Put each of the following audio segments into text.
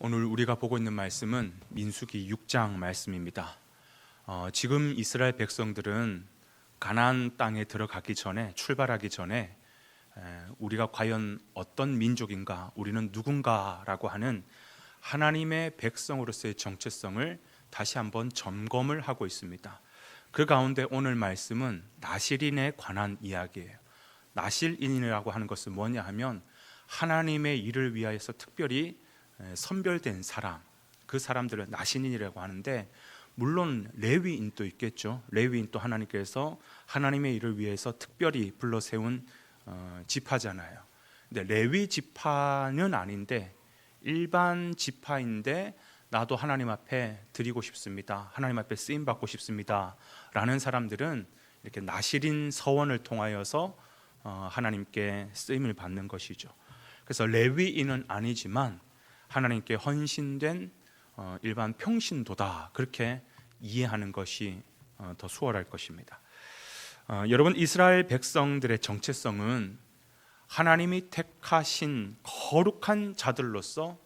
오늘 우리가 보고 있는 말씀은 민수기 6장 말씀입니다. 지금 이스라엘 백성들은 가나안 땅에 들어가기 전에, 출발하기 전에 우리가 과연 어떤 민족인가, 우리는 누군가라고 하는 하나님의 백성으로서의 정체성을 다시 한번 점검을 하고 있습니다. 그 가운데 오늘 말씀은 나실인에 관한 이야기예요. 나실인이라고 하는 것은 뭐냐 하면 하나님의 일을 위하여서 특별히 선별된 사람, 그 사람들을 나실인이라고 하는데, 물론 레위인도 있겠죠. 레위인도 하나님께서 하나님의 일을 위해서 특별히 불러 세운 지파잖아요. 근데 레위 지파는 아닌데 일반 지파인데 나도 하나님 앞에 드리고 싶습니다, 하나님 앞에 쓰임 받고 싶습니다 라는 사람들은 이렇게 나실인 서원을 통하여서 하나님께 쓰임을 받는 것이죠. 그래서 레위인은 아니지만 하나님께 헌신된 일반 평신도다, 그렇게 이해하는 것이 더 수월할 것입니다. 여러분, 이스라엘 백성들의 정체성은 하나님이 택하신 거룩한 자들로서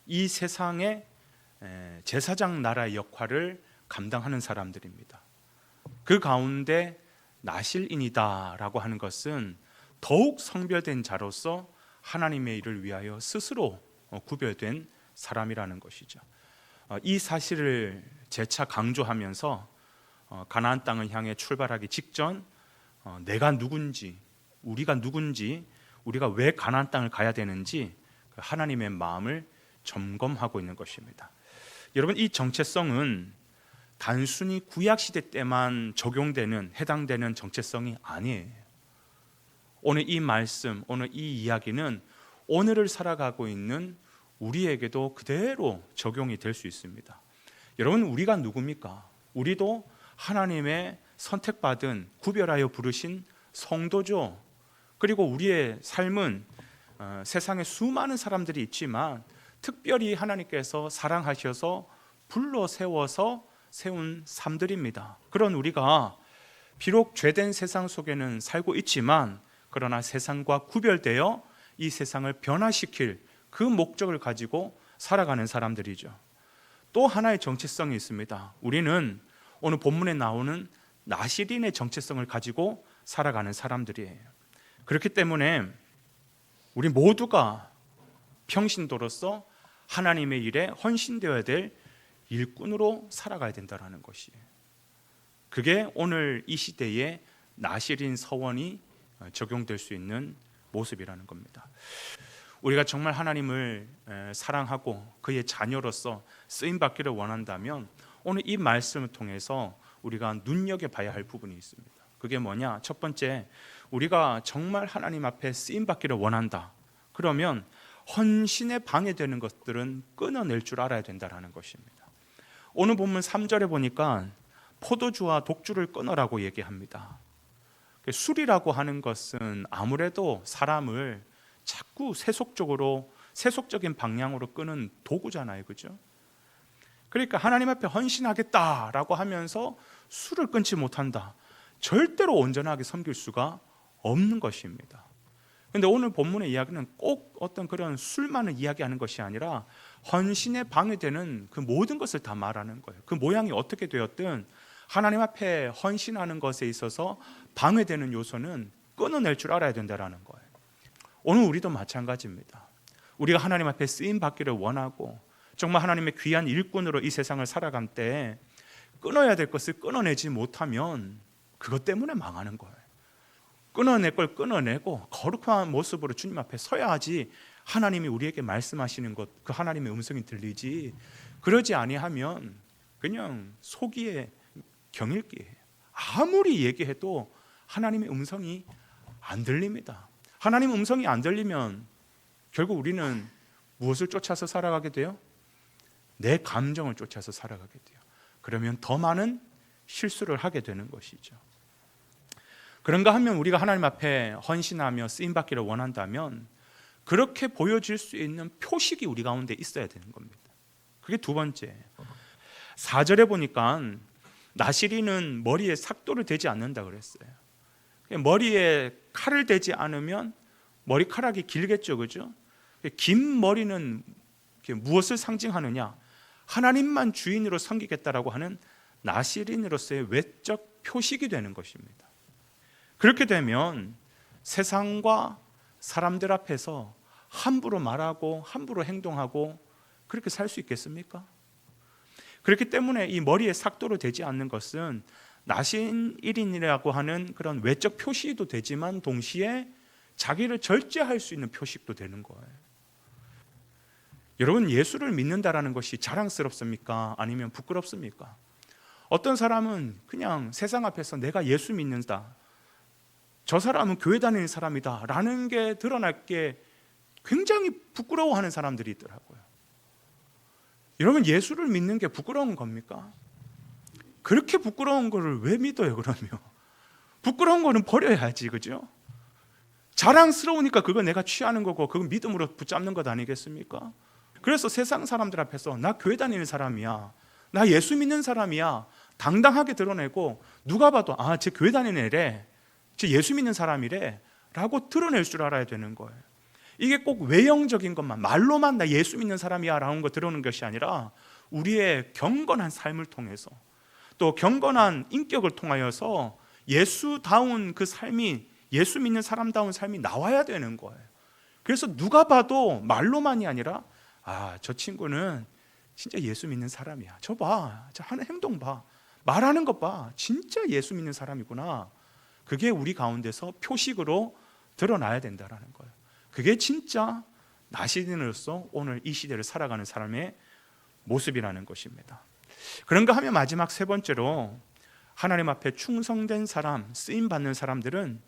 이 세상의 제사장 나라의 역할을 감당하는 사람들입니다. 그 가운데 나실인이다라고 하는 것은 더욱 성별된 자로서 하나님의 일을 위하여 스스로 구별된 사람이라는 것이죠. 이 사실을 재차 강조하면서 가나안 땅을 향해 출발하기 직전 내가 누군지, 우리가 누군지, 우리가 왜 가나안 땅을 가야 되는지 하나님의 마음을 점검하고 있는 것입니다. 여러분, 이 정체성은 단순히 구약시대 때만 적용되는, 해당되는 정체성이 아니에요. 오늘 이 말씀, 오늘 이 이야기는 오늘을 살아가고 있는 우리에게도 그대로 적용이 될 수 있습니다. 여러분, 우리가 누굽니까? 우리도 하나님의 선택받은, 구별하여 부르신 성도죠. 그리고 우리의 삶은 세상에 수많은 사람들이 있지만 특별히 하나님께서 사랑하셔서 불러 세워서 세운 삶들입니다. 그런 우리가 비록 죄된 세상 속에는 살고 있지만, 그러나 세상과 구별되어 이 세상을 변화시킬 그 목적을 가지고 살아가는 사람들이죠. 또 하나의 정체성이 있습니다. 우리는 오늘 본문에 나오는 나실인의 정체성을 가지고 살아가는 사람들이에요. 그렇기 때문에 우리 모두가 평신도로서 하나님의 일에 헌신되어야 될 일꾼으로 살아가야 된다는 것이에요. 그게 오늘 이 시대에 나실인 서원이 적용될 수 있는 모습이라는 겁니다. 우리가 정말 하나님을 사랑하고 그의 자녀로서 쓰임받기를 원한다면 오늘 이 말씀을 통해서 우리가 눈여겨봐야 할 부분이 있습니다. 그게 뭐냐? 첫 번째, 우리가 정말 하나님 앞에 쓰임받기를 원한다. 그러면 헌신에 방해되는 것들은 끊어낼 줄 알아야 된다는 것입니다. 오늘 본문 3절에 보니까 포도주와 독주를 끊어라고 얘기합니다. 술이라고 하는 것은 아무래도 사람을 자꾸 세속적인 방향으로 끄는 도구잖아요, 그죠? 그러니까 하나님 앞에 헌신하겠다라고 하면서 술을 끊지 못한다, 절대로 온전하게 섬길 수가 없는 것입니다. 그런데 오늘 본문의 이야기는 꼭 어떤 그런 술만을 이야기하는 것이 아니라 헌신에 방해되는 그 모든 것을 다 말하는 거예요. 그 모양이 어떻게 되었든 하나님 앞에 헌신하는 것에 있어서 방해되는 요소는 끊어낼 줄 알아야 된다는 거예요. 오늘 우리도 마찬가지입니다. 우리가 하나님 앞에 쓰임 받기를 원하고 정말 하나님의 귀한 일꾼으로 이 세상을 살아갈 때 끊어야 될 것을 끊어내지 못하면 그것 때문에 망하는 거예요. 끊어낼 걸 끊어내고 거룩한 모습으로 주님 앞에 서야지 하나님이 우리에게 말씀하시는 것, 그 하나님의 음성이 들리지, 그러지 아니하면 그냥 소기에 경일기예요. 아무리 얘기해도 하나님의 음성이 안 들립니다. 하나님의 음성이 안 들리면 결국 우리는 무엇을 쫓아서 살아가게 돼요? 내 감정을 쫓아서 살아가게 돼요. 그러면 더 많은 실수를 하게 되는 것이죠. 그런가 하면 우리가 하나님 앞에 헌신하며 쓰임받기를 원한다면 그렇게 보여질 수 있는 표식이 우리 가운데 있어야 되는 겁니다. 그게 두 번째. 4절에 보니까 나실인은 머리에 삭도를 대지 않는다 그랬어요. 머리에 칼을 대지 않으면 머리카락이 길겠죠, 그죠? 긴 머리는 어떻게 무엇을 상징하느냐? 하나님만 주인으로 섬기겠다라고 하는 나시린으로서의 외적 표식이 되는 것입니다. 그렇게 되면 세상과 사람들 앞에서 함부로 말하고 함부로 행동하고 그렇게 살 수 있겠습니까? 그렇기 때문에 이 머리에 삭도로 되지 않는 것은 나신일인이라고 하는 그런 외적 표시도 되지만 동시에 자기를 절제할 수 있는 표식도 되는 거예요. 여러분, 예수를 믿는다라는 것이 자랑스럽습니까? 아니면 부끄럽습니까? 어떤 사람은 그냥 세상 앞에서 내가 예수 믿는다, 저 사람은 교회 다니는 사람이다 라는 게 드러날 게 굉장히 부끄러워하는 사람들이 있더라고요. 여러분, 예수를 믿는 게 부끄러운 겁니까? 그렇게 부끄러운 거를 왜 믿어요? 그러면 부끄러운 거는 버려야지, 그죠? 자랑스러우니까 그거 내가 취하는 거고 그건 믿음으로 붙잡는 것 아니겠습니까? 그래서 세상 사람들 앞에서 나 교회 다니는 사람이야, 나 예수 믿는 사람이야 당당하게 드러내고 누가 봐도 아, 쟤 교회 다니는 애래, 쟤 예수 믿는 사람이래 라고 드러낼 줄 알아야 되는 거예요. 이게 꼭 외형적인 것만, 말로만 나 예수 믿는 사람이야 라는 거 드러내는 것이 아니라 우리의 경건한 삶을 통해서 또 경건한 인격을 통하여서 예수다운 그 삶이, 예수 믿는 사람다운 삶이 나와야 되는 거예요. 그래서 누가 봐도 말로만이 아니라 아, 저 친구는 진짜 예수 믿는 사람이야, 저 봐, 저 하는 행동 봐, 말하는 것 봐, 진짜 예수 믿는 사람이구나, 그게 우리 가운데서 표식으로 드러나야 된다라는 거예요. 그게 진짜 나시린으로서 오늘 이 시대를 살아가는 사람의 모습이라는 것입니다. 그런가 하면 마지막 세 번째로 하나님 앞에 충성된 사람, 쓰임받는 사람들은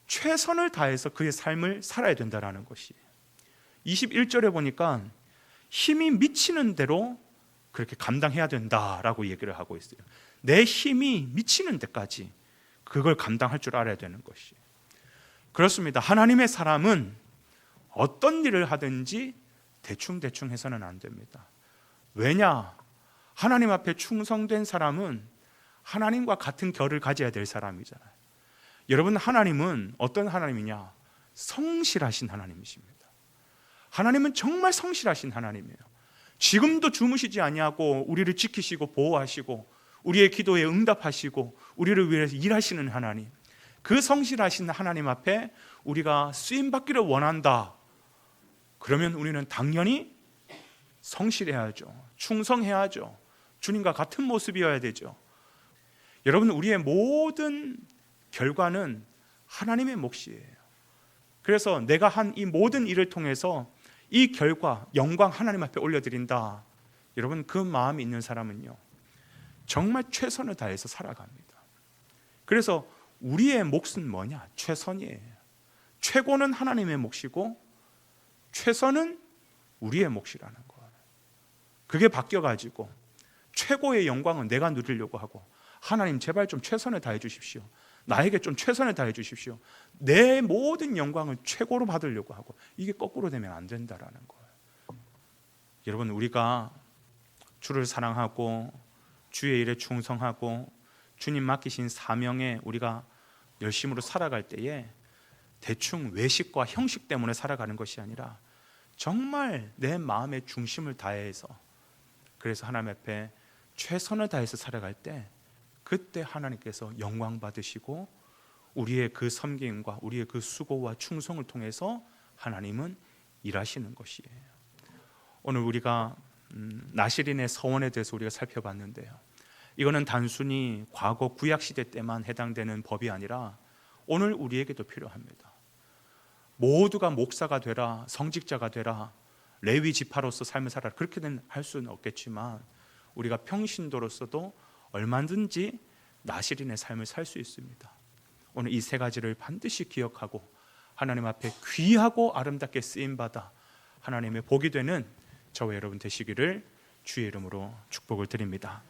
최선을 다해서 그의 삶을 살아야 된다는 것이에요. 21절에 보니까 힘이 미치는 대로 그렇게 감당해야 된다라고 얘기를 하고 있어요. 내 힘이 미치는 데까지 그걸 감당할 줄 알아야 되는 것이에요. 그렇습니다. 하나님의 사람은 어떤 일을 하든지 대충 해서는 안 됩니다. 왜냐? 하나님 앞에 충성된 사람은 하나님과 같은 결을 가져야 될 사람이잖아요. 여러분, 하나님은 어떤 하나님이냐? 성실하신 하나님이십니다. 하나님은 정말 성실하신 하나님이에요. 지금도 주무시지 아니하고 우리를 지키시고 보호하시고 우리의 기도에 응답하시고 우리를 위해서 일하시는 하나님, 그 성실하신 하나님 앞에 우리가 쓰임받기를 원한다. 그러면 우리는 당연히 성실해야죠. 충성해야죠. 주님과 같은 모습이어야 되죠. 여러분, 우리의 모든 결과는 하나님의 몫이에요. 그래서 내가 한 이 모든 일을 통해서 이 결과, 영광 하나님 앞에 올려드린다. 여러분, 그 마음이 있는 사람은요, 정말 최선을 다해서 살아갑니다. 그래서 우리의 몫은 뭐냐? 최선이에요. 최고는 하나님의 몫이고 최선은 우리의 몫이라는 거예요. 그게 바뀌어가지고 최고의 영광은 내가 누리려고 하고, 하나님 제발 좀 최선을 다해 주십시오, 나에게 좀 최선을 다해 주십시오, 내 모든 영광을 최고로 받으려고 하고, 이게 거꾸로 되면 안 된다라는 거예요. 여러분, 우리가 주를 사랑하고 주의 일에 충성하고 주님 맡기신 사명에 우리가 열심으로 살아갈 때에 대충 외식과 형식 때문에 살아가는 것이 아니라 정말 내 마음의 중심을 다해서, 그래서 하나님 앞에 최선을 다해서 살아갈 때 그때 하나님께서 영광 받으시고 우리의 그 섬김과 우리의 그 수고와 충성을 통해서 하나님은 일하시는 것이에요. 오늘 우리가 나시린의 서원에 대해서 우리가 살펴봤는데요, 이거는 단순히 과거 구약시대 때만 해당되는 법이 아니라 오늘 우리에게도 필요합니다. 모두가 목사가 되라, 성직자가 되라, 레위 지파로서 삶을 살아라, 그렇게는 할 수는 없겠지만 우리가 평신도로서도 얼마든지 나시린의 삶을 살 수 있습니다. 오늘 이 세 가지를 반드시 기억하고 하나님 앞에 귀하고 아름답게 쓰임받아 하나님의 복이 되는 저와 여러분 되시기를 주의 이름으로 축복을 드립니다.